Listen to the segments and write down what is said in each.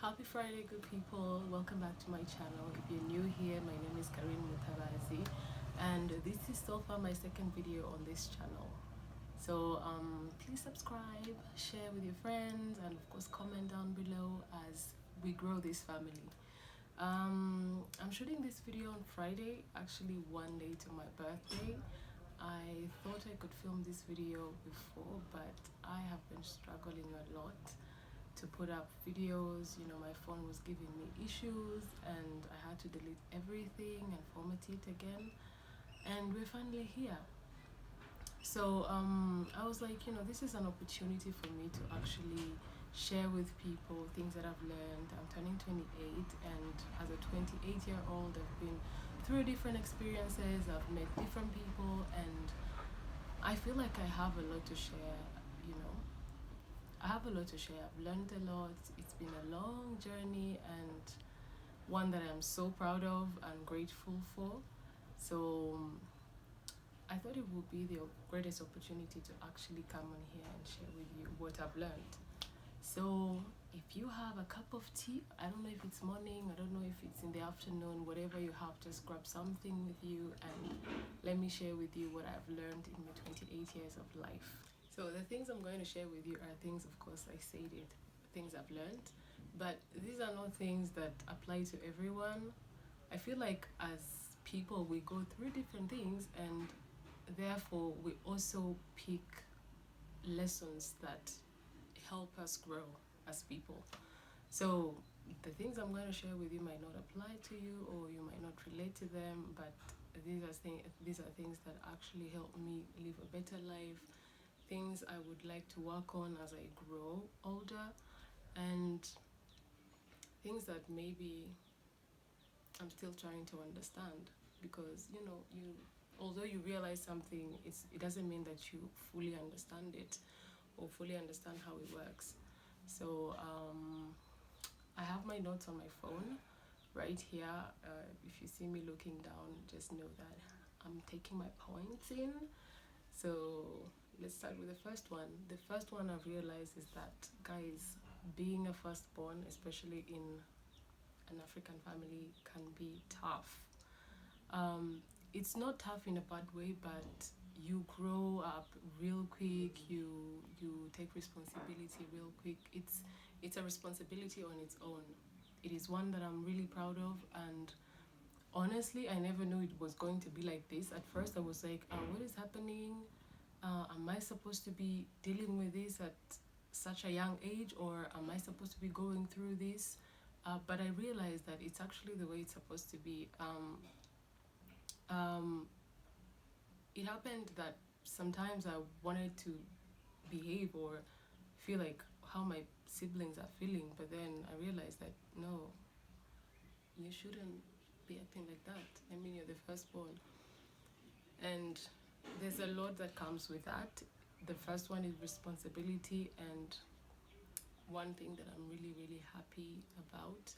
Happy Friday, good people. Welcome back to my channel. If you're new here, my name is Karin Mutabazi, and this is so far my second video on this channel. So please subscribe, share with your friends, and of course comment down below as we grow this family. I'm shooting this video on Friday, actually one day to my birthday. I thought I could film this video before, but I have been struggling a lot to put up videos. You know, my phone was giving me issues and I had to delete everything and format it again, and we're finally here. So I was like, this is an opportunity for me to actually share with people things that I've learned. I'm turning 28, and as a 28-year-old, I've been through different experiences, I've met different people, and I feel like I have a lot to share. I have a lot to share. I've learned a lot. It's been a long journey and one that I'm so proud of and grateful for. So I thought it would be the greatest opportunity to actually come on here and share with you what I've learned. So if you have a cup of tea, I don't know if it's morning, I don't know if it's in the afternoon, whatever you have, just grab something with you and let me share with you what I've learned in my 28 years of life. So the things I'm going to share with you are things, of course, I said it, things I've learned, but these are not things that apply to everyone. I feel like as people, we go through different things, and therefore we also pick lessons that help us grow as people. So the things I'm going to share with you might not apply to you, or you might not relate to them, but these are things that actually help me live a better life, things I would like to work on as I grow older, and things that maybe I'm still trying to understand, because although you realize something, it doesn't mean that you fully understand it or fully understand how it works. So I have my notes on my phone right here. If you see me looking down, just know that I'm taking my points in. So let's start with the first one. The first one I've realized is that, guys, being a firstborn, especially in an African family, can be tough. It's not tough in a bad way, but you grow up real quick, you take responsibility real quick. It's a responsibility on its own. It is one that I'm really proud of, and honestly, I never knew it was going to be like this. At first I was like, what is happening? Am I supposed to be dealing with this at such a young age, or am I supposed to be going through this? But I realized that it's actually the way it's supposed to be. It happened that sometimes I wanted to behave or feel like how my siblings are feeling, but then I realized that no, you shouldn't be acting like that. I mean, you're the firstborn, and there's a lot that comes with that. The first one is responsibility, and one thing that I'm really, really happy about,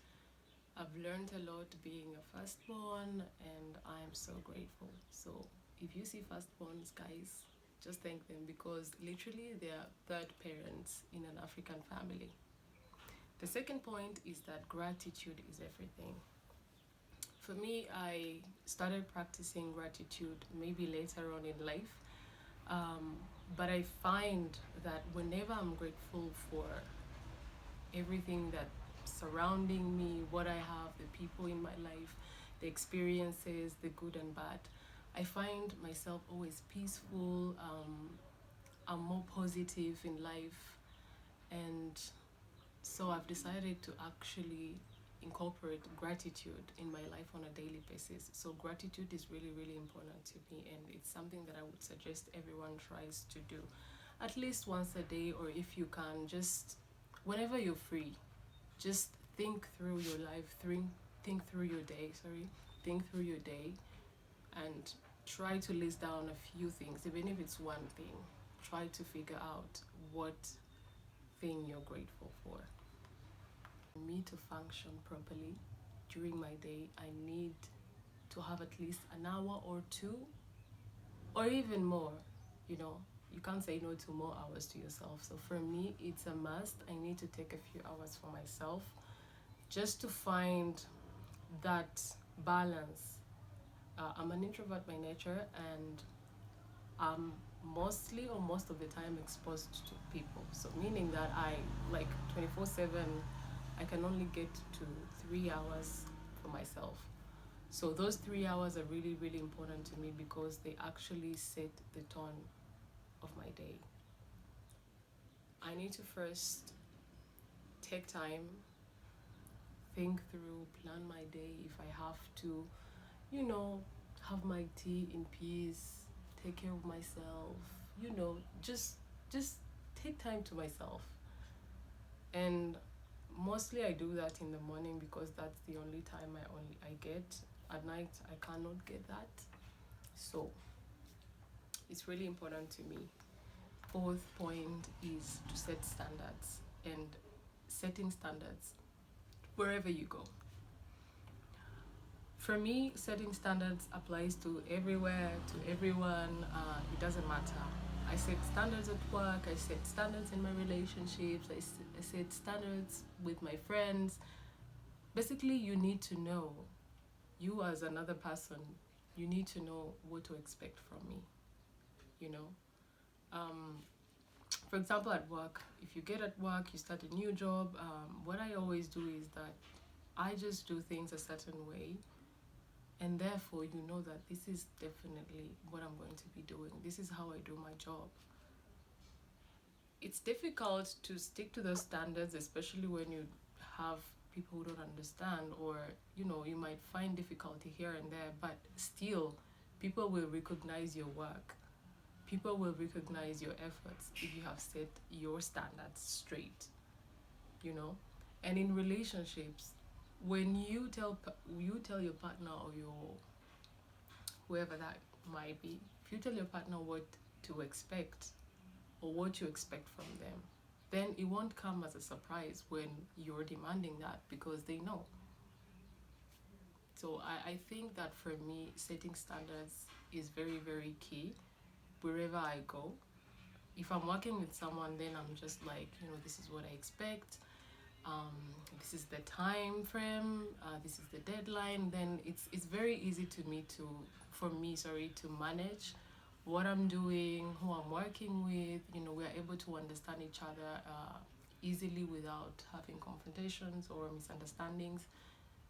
I've learned a lot being a firstborn, and I'm so grateful. So if you see firstborns, guys, just thank them, because literally they are third parents in an African family. The second point is that gratitude is everything. For me, I started practicing gratitude maybe later on in life, but I find that whenever I'm grateful for everything that's surrounding me, what I have, the people in my life, the experiences, the good and bad, I find myself always peaceful. I'm more positive in life, and so I've decided to actually incorporate gratitude in my life on a daily basis. So gratitude is really, really important to me, and it's something that I would suggest everyone tries to do at least once a day, or if you can, just whenever you're free, just think through your life, think through your day, and try to list down a few things. Even if it's one thing, try to figure out what thing you're grateful for. For me to function properly during my day, I need to have at least an hour or two, or even more. You can't say no to more hours to yourself. So for me, it's a must. I need to take a few hours for myself, just to find that balance. I'm an introvert by nature, and I'm mostly or most of the time exposed to people. So meaning that I like 24/7, I can only get to 3 hours for myself. So those 3 hours are really, really important to me because they actually set the tone of my day. I need to first take time, think through, plan my day if I have to, you know, have my tea in peace, take care of myself, just take time to myself. And mostly I do that in the morning because that's the only time I get. At night I cannot get that. So it's really important to me. Fourth point is to set standards, and setting standards wherever you go. For me, setting standards applies to everywhere, to everyone. It doesn't matter. I set standards at work, I set standards in my relationships, I set standards with my friends. Basically, you need to know, you as another person, you need to know what to expect from me, you know. For example, at work, if you get at work, you start a new job, what I always do is that I just do things a certain way, and therefore you know that this is definitely what I'm going to be doing. This is how I do my job. It's difficult to stick to those standards, especially when you have people who don't understand, or you might find difficulty here and there, but still people will recognize your work. People will recognize your efforts if you have set your standards straight, you know. And in relationships, when you tell your partner or your whoever that might be, if you tell your partner what to expect or what you expect from them, then it won't come as a surprise when you're demanding that, because they know. So I think that for me, setting standards is very, very key wherever I go. If I'm working with someone, then I'm just like, this is what I expect. This is the time frame. This is the deadline. Then it's very easy for me to manage what I'm doing, who I'm working with. We're able to understand each other easily without having confrontations or misunderstandings,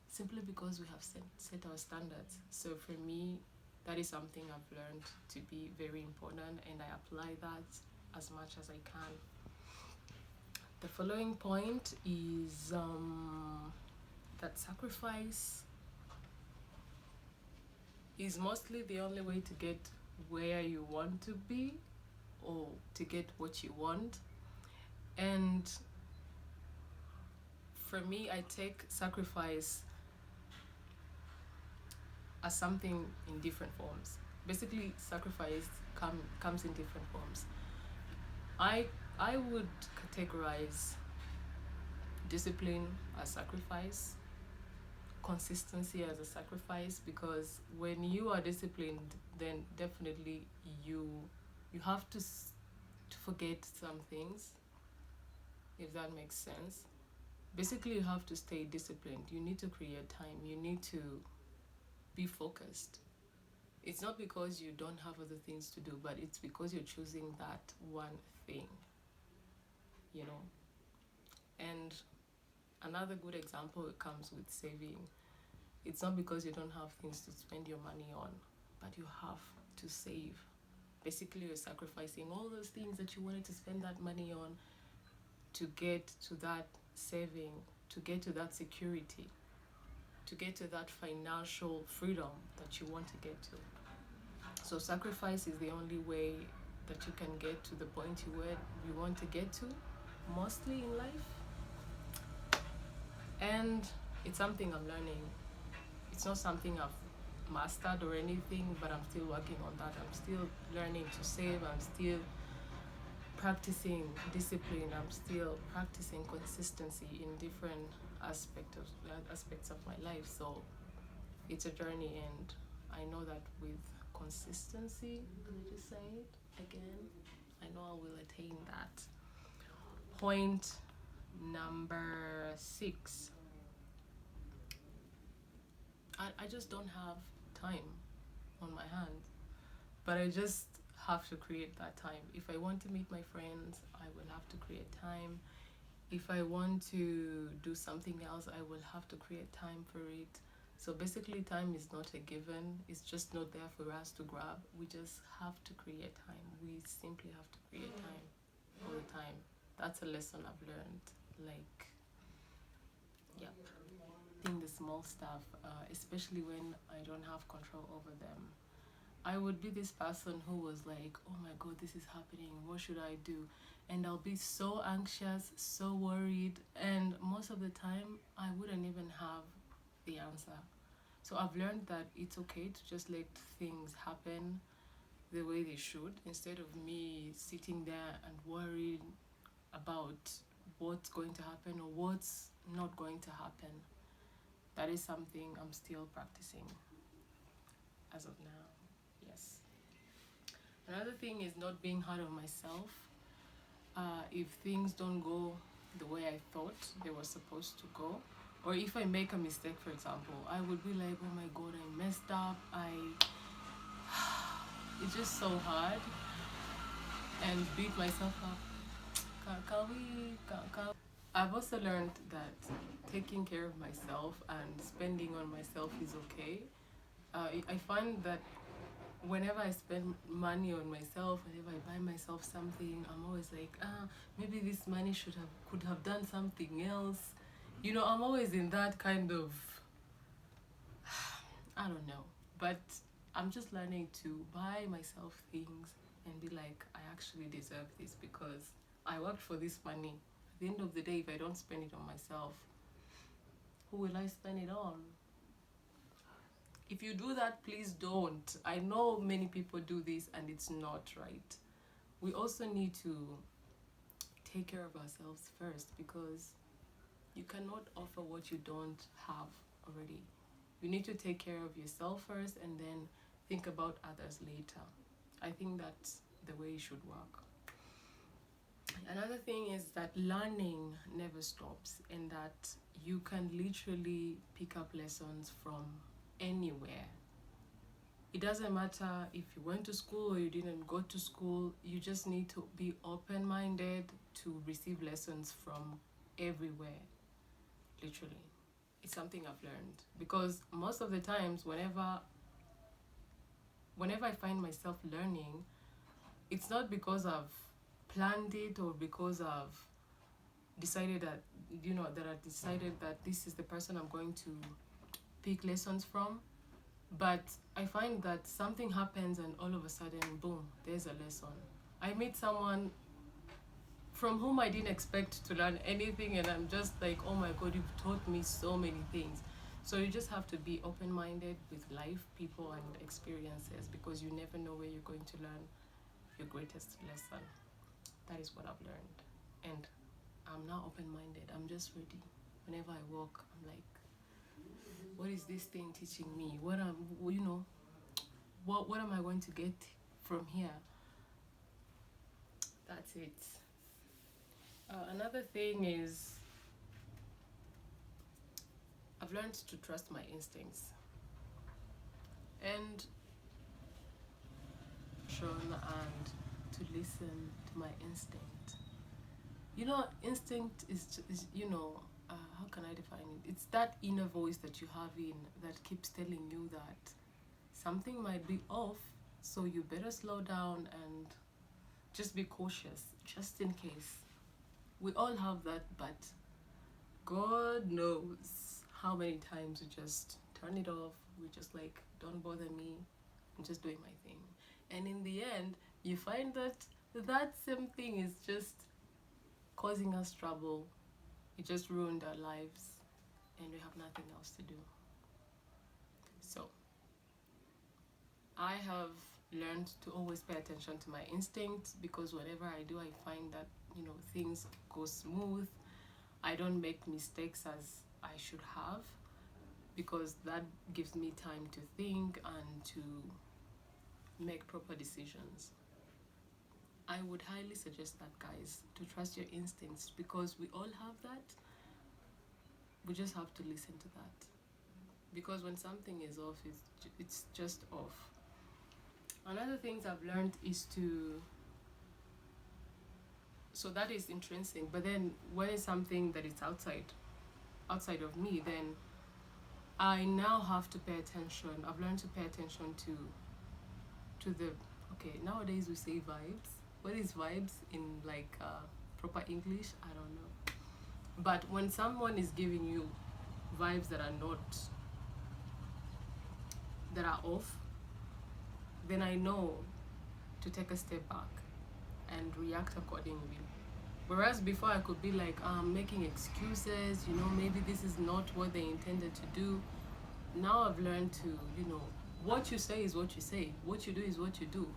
simply because we have set our standards. So for me, that is something I've learned to be very important, and I apply that as much as I can. The following point is that sacrifice is mostly the only way to get where you want to be, or to get what you want. And for me, I take sacrifice as something in different forms. Basically, sacrifice comes in different forms. I would categorize discipline as sacrifice, consistency as a sacrifice, because when you are disciplined, then definitely you have to forget some things, if that makes sense. Basically, you have to stay disciplined. You need to create time. You need to be focused. It's not because you don't have other things to do, but it's because you're choosing that one thing, And another good example comes with saving. It's not because you don't have things to spend your money on, but you have to save. Basically, you're sacrificing all those things that you wanted to spend that money on to get to that saving, to get to that security, to get to that financial freedom that you want to get to. So sacrifice is the only way that you can get to the point you want to get to, mostly in life. And it's something I'm learning. It's not something I've mastered or anything, but I'm still working on that. I'm still learning to save. I'm still practicing discipline. I'm still practicing consistency in different aspects of my life. So it's a journey, and I know that with consistency, let me just say it again, I know I will attain that. Point number 6 I just don't have time on my hands. But I just have to create that time. If I want to meet my friends, I will have to create time. If I want to do something else, I will have to create time for it. So basically, time is not a given, it's just not there for us to grab. We just have to create time. We simply have to create time all the time. That's a lesson I've learned. Like, yep. Think the small stuff, especially when I don't have control over them. I would be this person who was like, oh my god, this is happening, what should I do? And I'll be so anxious, so worried, and most of the time I wouldn't even have the answer. So I've learned that it's okay to just let things happen the way they should, instead of me sitting there and worried about what's going to happen or what's not going to happen. That is something I'm still practicing as of now. Yes. Another thing is not being hard on myself. If things don't go the way I thought they were supposed to go, or if I make a mistake, for example, I would be like, oh my god, I messed up. It's just so hard, and beat myself up. I've also learned that taking care of myself and spending on myself is okay. I find that whenever I spend money on myself, whenever I buy myself something, I'm always like, maybe this money could have done something else. You know, I'm always in that kind of, I don't know. But I'm just learning to buy myself things and be like, I actually deserve this because I worked for this money. At the end of the day, if I don't spend it on myself, who will I spend it on? If you do that, please don't. I know many people do this and it's not right. We also need to take care of ourselves first, because you cannot offer what you don't have already. You need to take care of yourself first and then think about others later. I think that's the way it should work. Another thing is that learning never stops, and that you can literally pick up lessons from anywhere. It doesn't matter if you went to school or you didn't go to school, you just need to be open-minded to receive lessons from everywhere, literally. It's something I've learned, because most of the times whenever I find myself learning, it's not because I've planned it or because I've decided that, I've decided that this is the person I'm going to pick lessons from. But I find that something happens and all of a sudden, boom, there's a lesson. I meet someone from whom I didn't expect to learn anything, and I'm just like, oh my god, you've taught me so many things. So you just have to be open-minded with life, people, and experiences, because you never know where you're going to learn your greatest lesson. That is what I've learned. And I'm now open-minded. I'm just ready. Whenever I walk, I'm like, what is this thing teaching me? What am I going to get from here? That's it. Another thing is, I've learned to trust my instincts and to listen to my instinct. Instinct is how can I define it? It's that inner voice that you have that keeps telling you that something might be off, so you better slow down and just be cautious, just in case. We all have that, but God knows how many times we just turn it off. We just like, don't bother me, I'm just doing my thing. And in the end, you find that same thing is just causing us trouble. It just ruined our lives and we have nothing else to do. So I have learned to always pay attention to my instincts, because whatever I do, I find that things go smooth. I don't make mistakes as I should have, because that gives me time to think and to make proper decisions. I would highly suggest that, guys, to trust your instincts, because we all have that. We just have to listen to that. because when something is off, it's just off. Another things I've learned is to, so that is intrinsic, but then when it's something that is outside of me, then I now have to pay attention. I've learned to pay attention to the, okay, nowadays we say vibes. What is vibes in like proper English? I don't know. But when someone is giving you vibes that are not, that are off, then I know to take a step back and react accordingly. Whereas before I could be like making excuses, you know, maybe this is not what they intended to do. Now I've learned to, you know, what you say is what you say, what you do is what you do.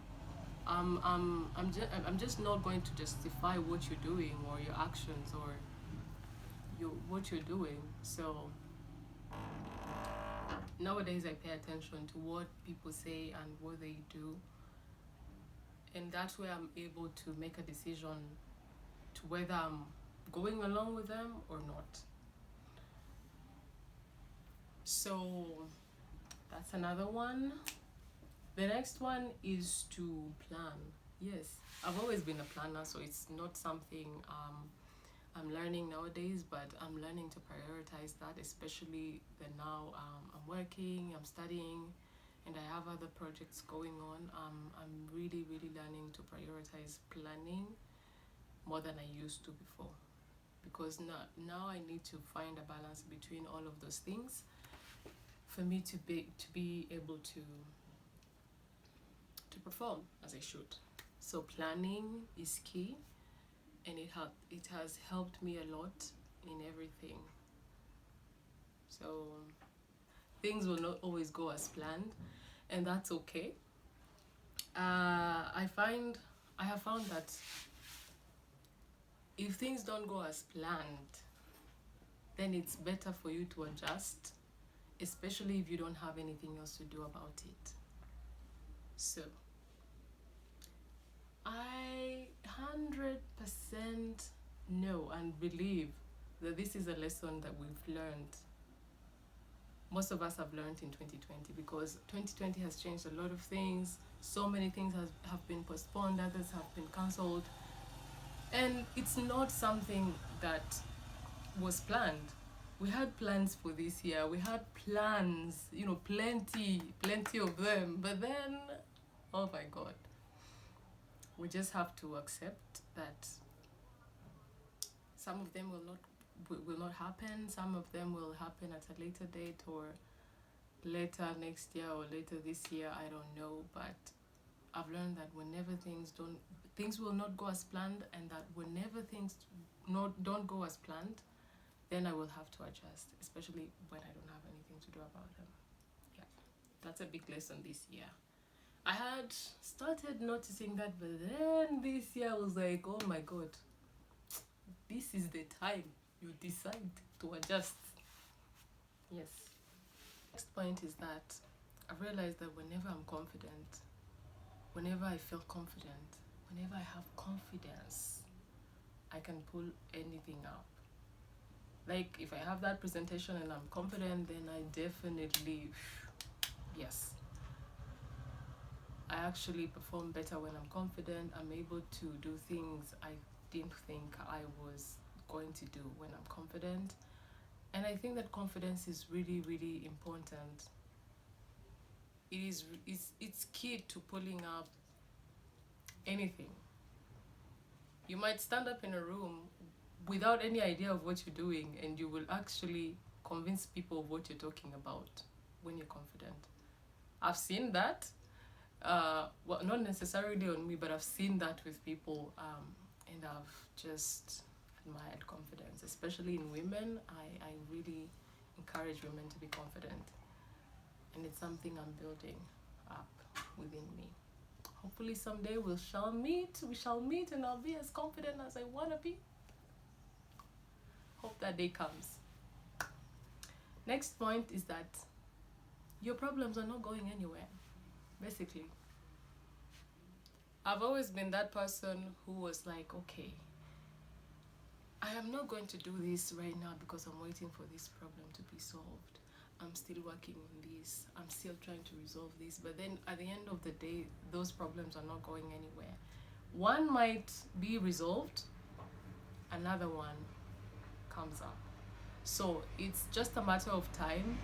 I'm just not going to justify what you're doing or your actions or what you're doing. So nowadays I pay attention to what people say and what they do, and that's where I'm able to make a decision to whether I'm going along with them or not. So that's another one. The next one is to plan. Yes, I've always been a planner, so it's not something I'm learning nowadays, but I'm learning to prioritize that, especially that now I'm working, I'm studying, and I have other projects going on. I'm really learning to prioritize planning more than I used to before, because now I need to find a balance between all of those things for me to be able to perform as I should. So planning is key, and it has helped me a lot in everything. So things will not always go as planned, and that's okay. I have found that if things don't go as planned, then it's better for you to adjust, especially if you don't have anything else to do about it. So I 100% know and believe that this is a lesson that we've learned. Most of us have learned in 2020, because 2020 has changed a lot of things. So many things have been postponed, others have been cancelled. And it's not something that was planned. We had plans for this year. We had plans, you know, plenty of them. But then, oh my God, we just have to accept that some of them will not happen. Some of them will happen at a later date, or later next year, or later this year. I don't know, but I've learned that whenever things will not go as planned, and that whenever things don't go as planned, then I will have to adjust, especially when I don't have anything to do about them. Yeah, that's a big lesson this year. I had started noticing that, but then this year I was like, oh my God, this is the time you decide to adjust. Yes. Next point is that I've realized that whenever I'm confident, whenever I feel confident, whenever I have confidence, I can pull anything up. Like if I have that presentation and I'm confident, then I definitely, yes, I actually perform better when I'm confident. I'm able to do things I didn't think I was going to do when I'm confident. And I think that confidence is really important. It's key to pulling up anything. You might stand up in a room without any idea of what you're doing, and you will actually convince people of what you're talking about when you're confident. I've seen that, well, not necessarily on me, but I've seen that with people, and I've just admired confidence, especially in women. I really encourage women to be confident, and it's something I'm building up within me. Hopefully someday we shall meet, and I'll be as confident as I want to be. Hope that day comes. Next point is that your problems are not going anywhere, basically. I've always been that person who was like, okay, I am not going to do this right now because I'm waiting for this problem to be solved. I'm still working on this, I'm still trying to resolve this, but then at the end of the day, those problems are not going anywhere. One might be resolved, another one comes up. So it's just a matter of time.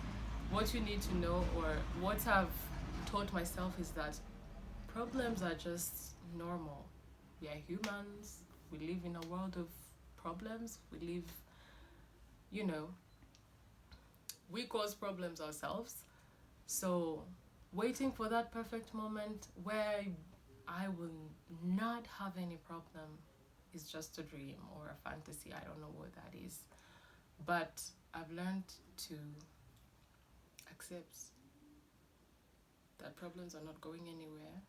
What you need to know, or what I've taught myself, is that problems are just normal. We are humans, we live in a world of problems, we live, you know, we cause problems ourselves. So waiting for that perfect moment where I will not have any problem is just a dream or a fantasy. I don't know what that is. But I've learned to accept that problems are not going anywhere.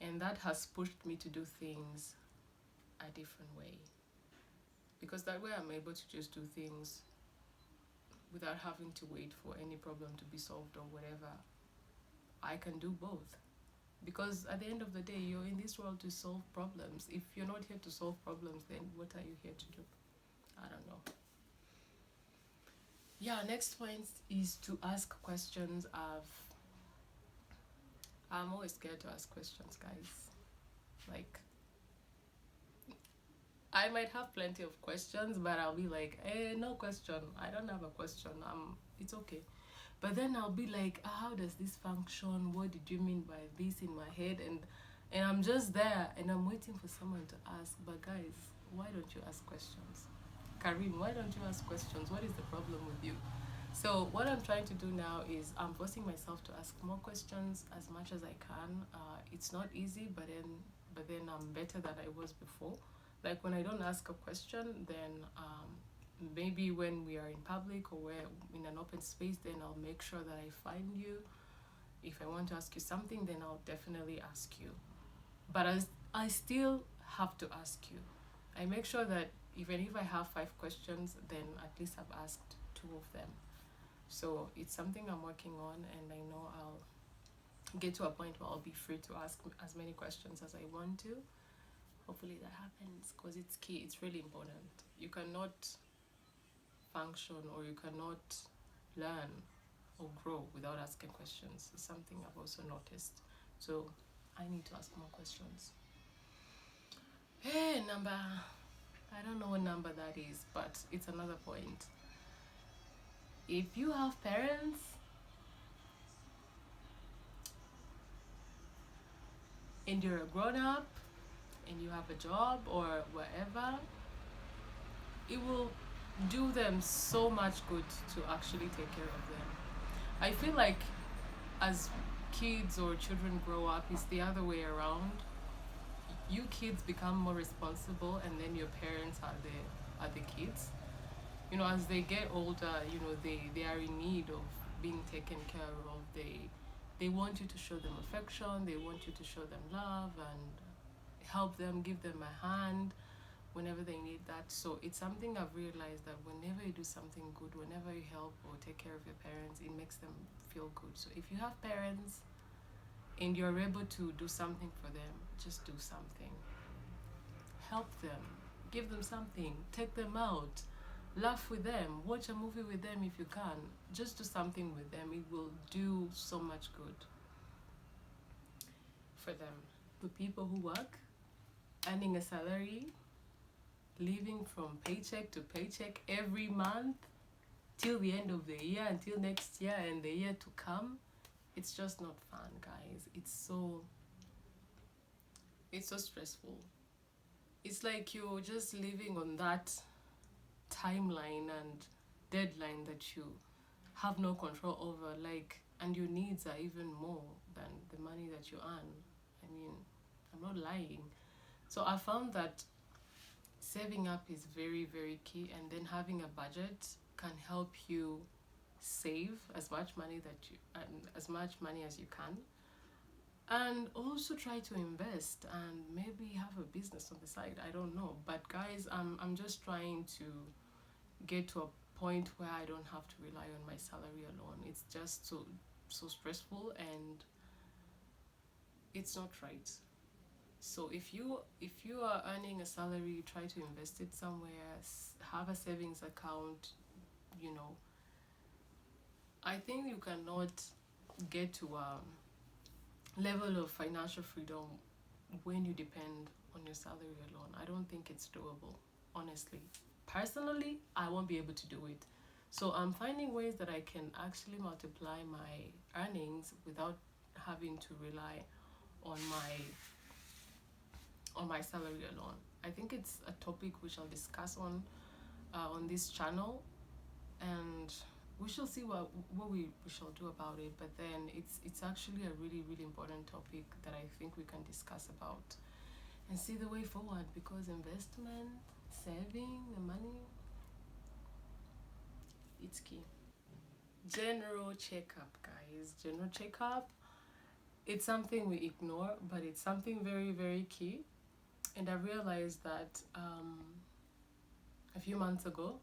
And that has pushed me to do things a different way. Because that way I'm able to just do things without having to wait for any problem to be solved or whatever. I can do both. Because at the end of the day, you're in this world to solve problems. If you're not here to solve problems, then what are you here to do? I don't know. Yeah, next point is to ask questions. I'm always scared to ask questions, guys. Like, I might have plenty of questions, but I'll be like, no question. I don't have a question. It's okay. But then I'll be like, how does this function? What did you mean by this in my head? And I'm just there and I'm waiting for someone to ask. But guys, why don't you ask questions? Karim, why don't you ask questions? What is the problem with you? So what I'm trying to do now is I'm forcing myself to ask more questions as much as I can. It's not easy, but then I'm better than I was before. Like when I don't ask a question, then maybe when we are in public or we're in an open space, then I'll make sure that I find you. If I want to ask you something, then I'll definitely ask you. But I still have to ask you. I make sure that even if I have 5 questions, then at least I've asked 2 of them. So it's something I'm working on, and I know I'll get to a point where I'll be free to ask as many questions as I want to. Hopefully that happens, because it's key. It's really important. You cannot function or you cannot learn or grow without asking questions. It's something I've also noticed. So I need to ask more questions. Hey, number, I don't know what number that is, but it's another point. If you have parents, and you're a grown-up and you have a job or whatever, it will do them so much good to actually take care of them. I feel like as kids or children grow up, it's the other way around. You kids become more responsible, and then your parents are the kids. You know, as they get older, you know, they are in need of being taken care of. They want you to show them affection, they want you to show them love and help them, give them a hand whenever they need that. So it's something I've realized, that whenever you do something good, whenever you help or take care of your parents, it makes them feel good. So if you have parents and you're able to do something for them, just do something. Help them, give them something, take them out, laugh with them, watch a movie with them if you can. Just do something with them. It will do so much good for them. The people who work, earning a salary, living from paycheck to paycheck every month till the end of the year, until next year and the year to come, it's just not fun, guys. It's so stressful. It's like you're just living on that timeline and deadline that you have no control over, like, and your needs are even more than the money that you earn. I mean, I'm not lying. So I found that saving up is very, very key, and then having a budget can help you save as much money as much money as you can, and also try to invest and maybe have a business on the side. I don't know, but guys, I'm just trying to get to a point where I don't have to rely on my salary alone. It's just so stressful, and it's not right. So if you are earning a salary, try to invest it somewhere, have a savings account, you know, I think you cannot get to a level of financial freedom when you depend on your salary alone. I don't think it's doable, honestly. Personally, I won't be able to do it. So I'm finding ways that I can actually multiply my earnings without having to rely on my salary alone. I think it's a topic we shall discuss on this channel, and we shall see what we shall do about it. But then it's actually a really really important topic that I think we can discuss about and see the way forward, because investment, saving the money, it's key. General checkup, guys. General checkup, it's something we ignore, but it's something very very key. And I realized that a few months ago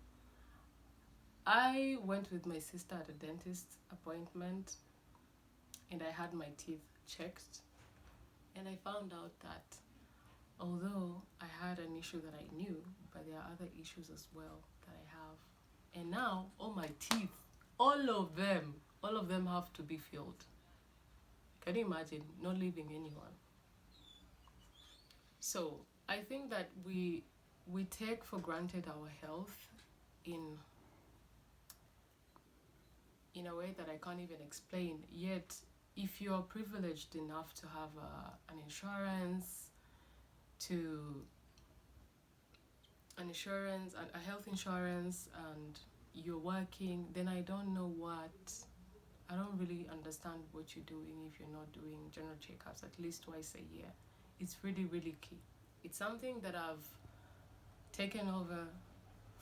I went with my sister at a dentist appointment, and I had my teeth checked, and I found out that although I had an issue that I knew, but there are other issues as well that I have. And now all my teeth, all of them have to be filled. Can you imagine not leaving anyone? So I think that we take for granted our health in a way that I can't even explain. Yet, if you're privileged enough to have a health insurance, and you're working, then I don't really understand what you're doing if you're not doing general checkups at least twice a year. It's really, really key. It's something that I've taken over.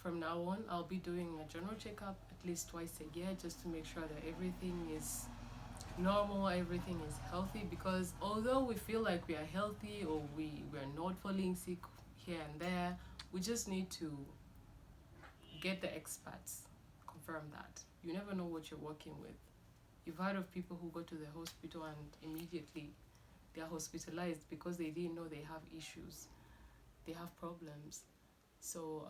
From now on, I'll be doing a general checkup at least twice a year, just to make sure that everything is normal, everything is healthy. Because although we feel like we are healthy, or we're not falling sick here and there, we just need to get the experts confirm that. You never know what you're working with. You've heard of people who go to the hospital and immediately they are hospitalized because they didn't know they have issues, they have problems. So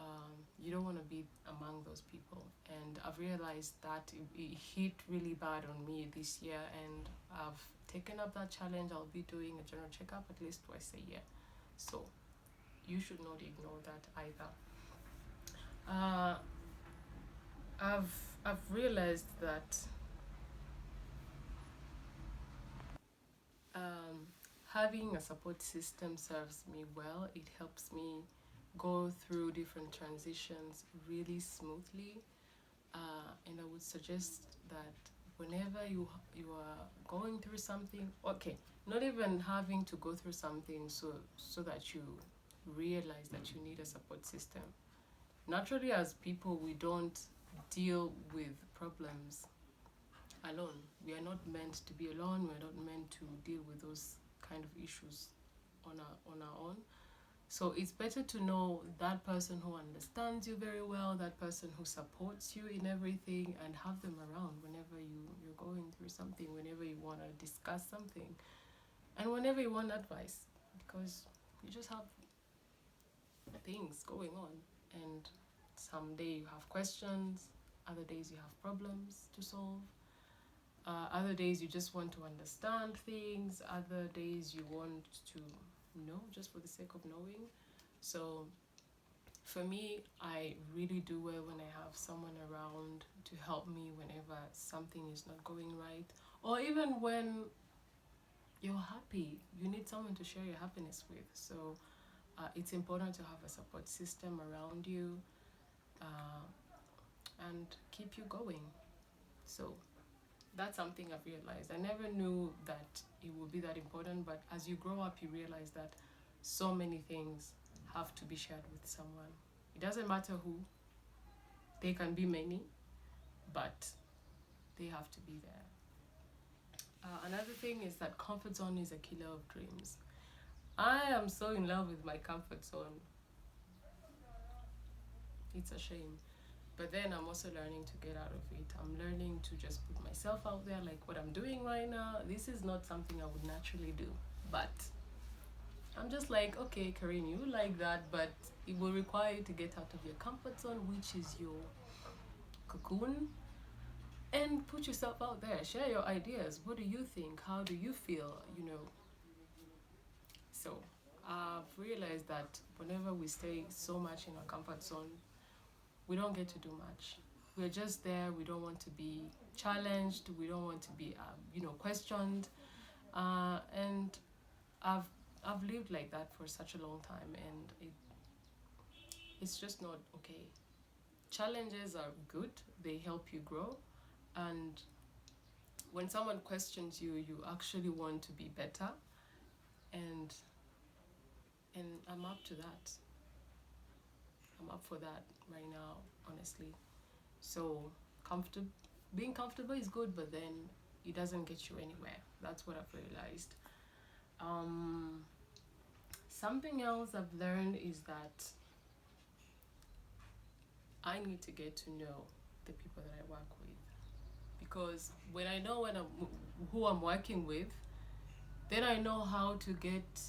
you don't want to be among those people. And I've realized that it hit really bad on me this year, and I've taken up that challenge. I'll be doing a general checkup at least twice a year. So you should not ignore that either. I've realized that having a support system serves me well. It helps me go through different transitions really smoothly, and I would suggest that whenever you are going through something, okay, not even having to go through something so that you realize that you need a support system. Naturally, as people, we don't deal with problems alone. We are not meant to be alone. We're not meant to deal with those kind of issues on our own. So it's better to know that person who understands you very well, that person who supports you in everything, and have them around whenever you're going through something, whenever you want to discuss something, and whenever you want advice, because you just have things going on, and some day you have questions, other days you have problems to solve, other days you just want to understand things, other days you want to know just for the sake of knowing. So for me, I really do well when I have someone around to help me whenever something is not going right, or even when you're happy, you need someone to share your happiness with. So it's important to have a support system around you, and keep you going. So that's something I've realized. I never knew that it would be that important, but as you grow up, you realize that so many things have to be shared with someone. It doesn't matter who, they can be many, but they have to be there. Another thing is that comfort zone is a killer of dreams. I am so in love with my comfort zone. It's a shame. But then I'm also learning to get out of it. I'm learning to just put myself out there, like what I'm doing right now. This is not something I would naturally do. But I'm just like, okay, Karine, you like that, but it will require you to get out of your comfort zone, which is your cocoon. And and put yourself out there. Share your ideas. What do you think? How do you feel? So I've realized that whenever we stay so much in our comfort zone, we don't get to do much. We're just there. We don't want to be challenged. We don't want to be, questioned. And I've lived like that for such a long time, and it's just not okay. Challenges are good. They help you grow, and when someone questions you, you actually want to be better, and I'm up to that. I'm up for that right now, honestly. So comfortable, being comfortable is good, but then it doesn't get you anywhere. That's what I've realized. Something else I've learned is that I need to get to know the people that I work with, because when I know who I'm working with, then I know how to get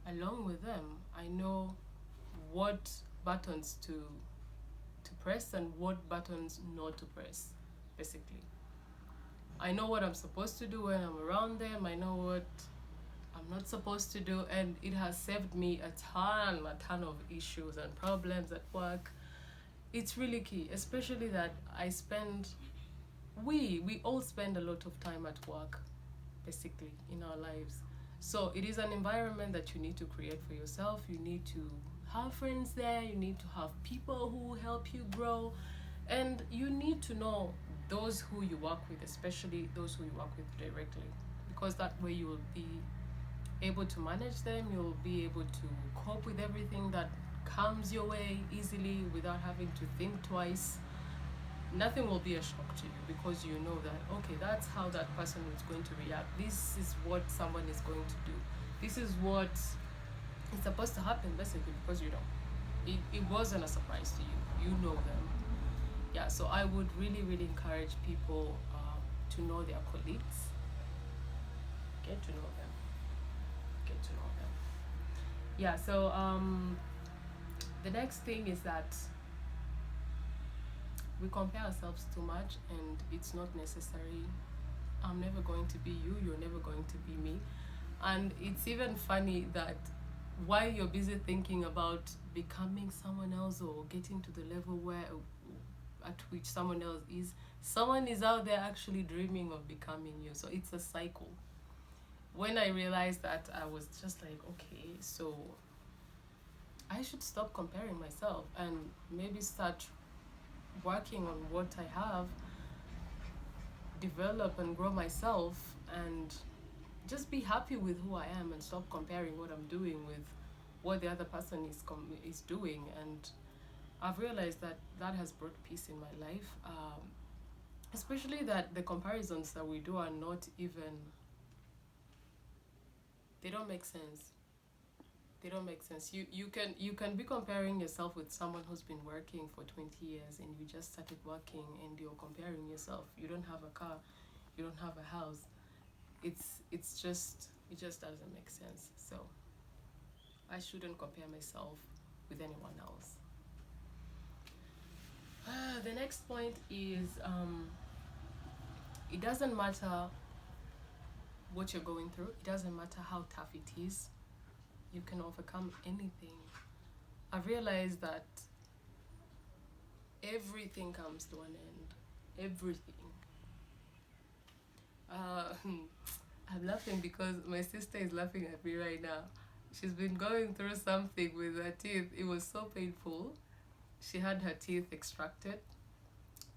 along with them. I know what buttons to press and what buttons not to press, basically. I know what I'm supposed to do when I'm around them. I know what I'm not supposed to do, and it has saved me a ton of issues and problems at work. It's really key, especially that we all spend a lot of time at work, basically, in our lives. So it is an environment that you need to create for yourself. You need to have friends there. You need to have people who help you grow, and you need to know those who you work with, especially those who you work with directly, because that way you will be able to manage them. You'll be able to cope with everything that comes your way easily without having to think twice. Nothing will be a shock to you, because you know that, okay, that's how that person is going to react. This is what someone is going to do. This is what is supposed to happen, basically, because it wasn't a surprise to you. You know them. Yeah, so I would really, really encourage people to know their colleagues. Get to know them. Get to know them. Yeah, so the next thing is that we compare ourselves too much, and it's not necessary. I'm never going to be you. You're never going to be me. And it's even funny that while you're busy thinking about becoming someone else or getting to the level at which someone else is, someone is out there actually dreaming of becoming you. So it's a cycle. When I realized that, I was just like, okay, so I should stop comparing myself and maybe start working on what I have, develop and grow myself, and just be happy with who I am, and stop comparing what I'm doing with what the other person is doing. And I've realized that has brought peace in my life, especially that the comparisons that we do are not even, they don't make sense. They don't make sense. You can be comparing yourself with someone who's been working for 20 years, and you just started working, and you're comparing yourself. You don't have a car, you don't have a house. It just doesn't make sense. So I shouldn't compare myself with anyone else. The next point is it doesn't matter what you're going through. It doesn't matter how tough it is. You can overcome anything. I've realized that everything comes to an end. Everything. I'm laughing because my sister is laughing at me right now. She's been going through something with her teeth. It was so painful. She had her teeth extracted,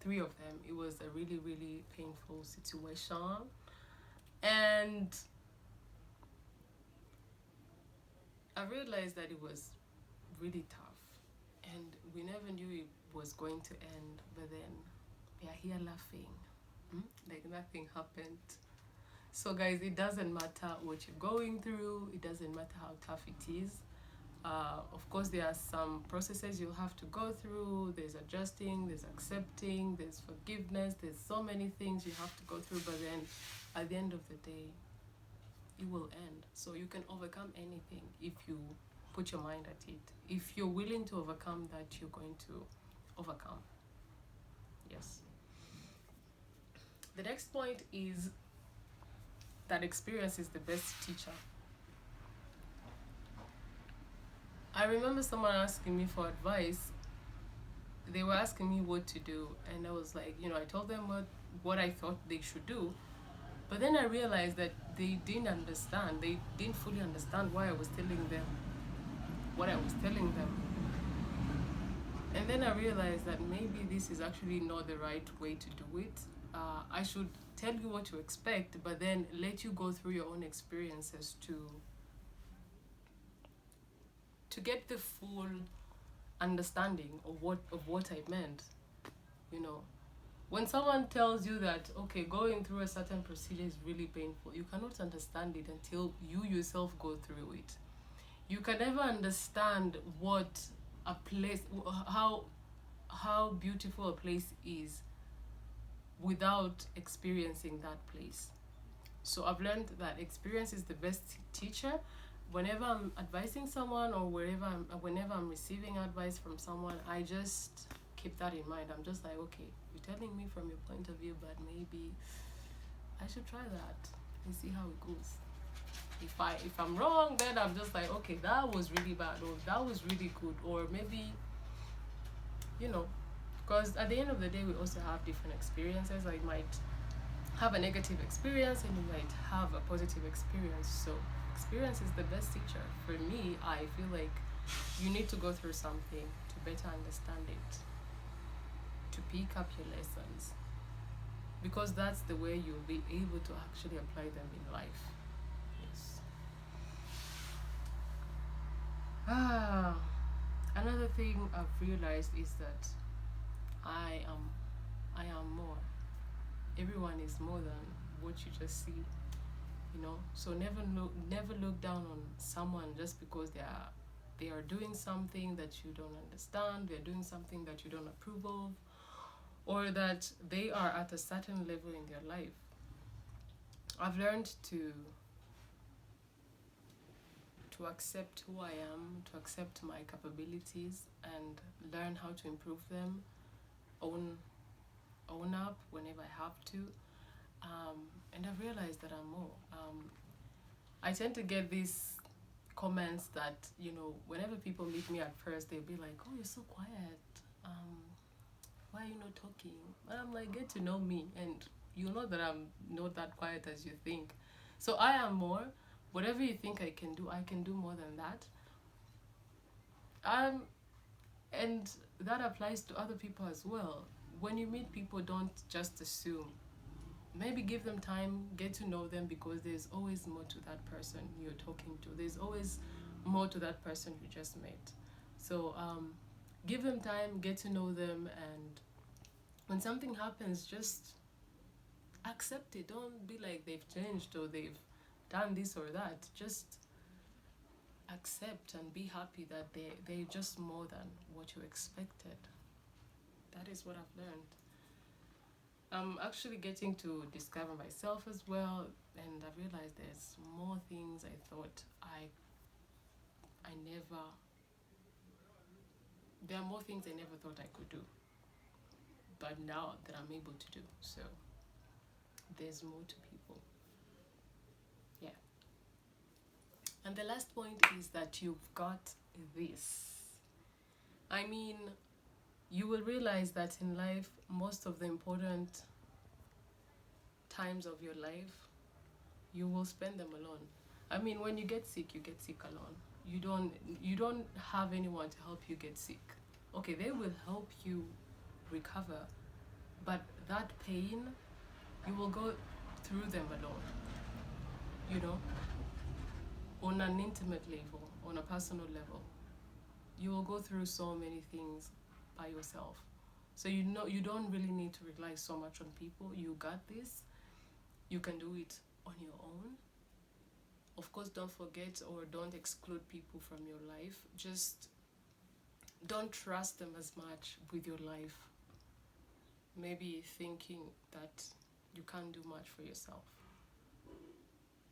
3 of them. It was a really, really painful situation. And I realized that it was really tough, and we never knew it was going to end, but then we are here laughing, like nothing happened. So guys, it doesn't matter what you're going through. It doesn't matter how tough it is. Of course, there are some processes you'll have to go through. There's adjusting, there's accepting, there's forgiveness. There's so many things you have to go through, but then at the end of the day, it will end. So you can overcome anything if you put your mind at it. If you're willing to overcome that, you're going to overcome. Yes. The next point is that experience is the best teacher. I remember someone asking me for advice. They were asking me what to do, and I was like, I told them what I thought they should do. But then I realized that they didn't understand. They didn't fully understand why I was telling them what I was telling them. And then I realized that maybe this is actually not the right way to do it. I should tell you what to expect, but then let you go through your own experiences to get the full understanding of what I meant. When someone tells you that, okay, going through a certain procedure is really painful, you cannot understand it until you yourself go through it. You can never understand what a place, how beautiful a place is without experiencing that place. So I've learned that experience is the best teacher. Whenever I'm advising someone or whenever I'm receiving advice from someone, I just keep that in mind. I'm just like, okay, you're telling me from your point of view, but maybe I should try that and see how it goes. If I'm wrong, then I'm just like, okay, that was really bad, or that was really good, or maybe, because at the end of the day, we also have different experiences. I might have a negative experience and you might have a positive experience. So experience is the best teacher. For me, I feel like you need to go through something to better understand it, to pick up your lessons, because that's the way you'll be able to actually apply them in life. Yes. Another thing I've realized is that I am more. Everyone is more than what you just see. So never look down on someone just because they are doing something that you don't understand, they're doing something that you don't approve of, or that they are at a certain level in their life. I've learned to accept who I am, to accept my capabilities, and learn how to improve them, own up whenever I have to. And I've realized that I'm more. I tend to get these comments that, whenever people meet me at first, they'll be like, oh, you're so quiet. Why are you not talking? And I'm like, get to know me, and you know that I'm not that quiet as you think. So I am more. Whatever you think I can do more than that. And that applies to other people as well. When you meet people, don't just assume. Maybe give them time, get to know them, because there's always more to that person you're talking to. There's always more to that person you just met. So give them time, get to know them, and when something happens, just accept it. Don't be like they've changed or they've done this or that. Just accept and be happy that they're just more than what you expected. That is what I've learned. I'm actually getting to discover myself as well, and I've realized there's more things I thought there are more things I never thought I could do, but now that I'm able to do. So there's more to people. Yeah. And the last point is that you've got this. I mean, you will realize that in life, most of the important times of your life, you will spend them alone. I mean, when you get sick alone. You don't have anyone to help you get sick. Okay, they will help you recover, but that pain, you will go through them alone. On an intimate level, on a personal level. You will go through so many things by yourself. So you don't really need to rely so much on people. You got this. You can do it on your own. Of course, don't forget or don't exclude people from your life. Just don't trust them as much with your life. Maybe thinking that you can't do much for yourself.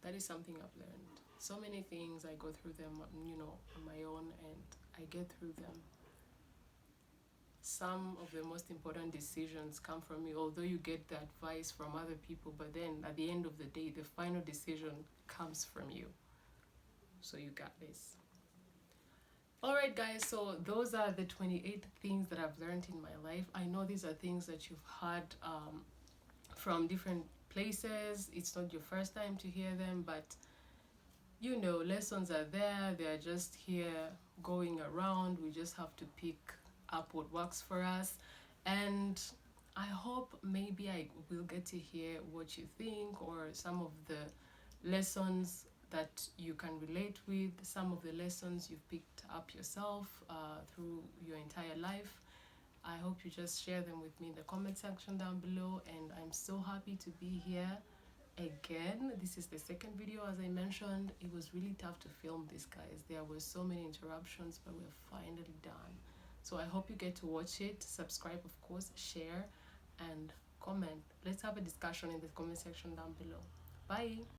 That is something I've learned. So many things, I go through them, on my own, and I get through them. some of the most important decisions come from you, although you get the advice from other people, but then at the end of the day, the final decision comes from you. So you got this. Alright guys, so those are the 28 things that I've learned in my life. I know these are things that you've heard from different places. It's not your first time to hear them, but you know, lessons are there. They are just here going around. We just have to pick up what works for us. And I hope maybe I will get to hear what you think, or some of the lessons that you can relate with, some of the lessons you've picked up yourself through your entire life. I hope you just share them with me in the comment section down below, and I'm so happy to be here again. This is the second video. As I mentioned, it was really tough to film this, guys. There were so many interruptions, but we're finally done. So I hope you get to watch it. Subscribe, of course, share, and comment. Let's have a discussion in the comment section down below. Bye.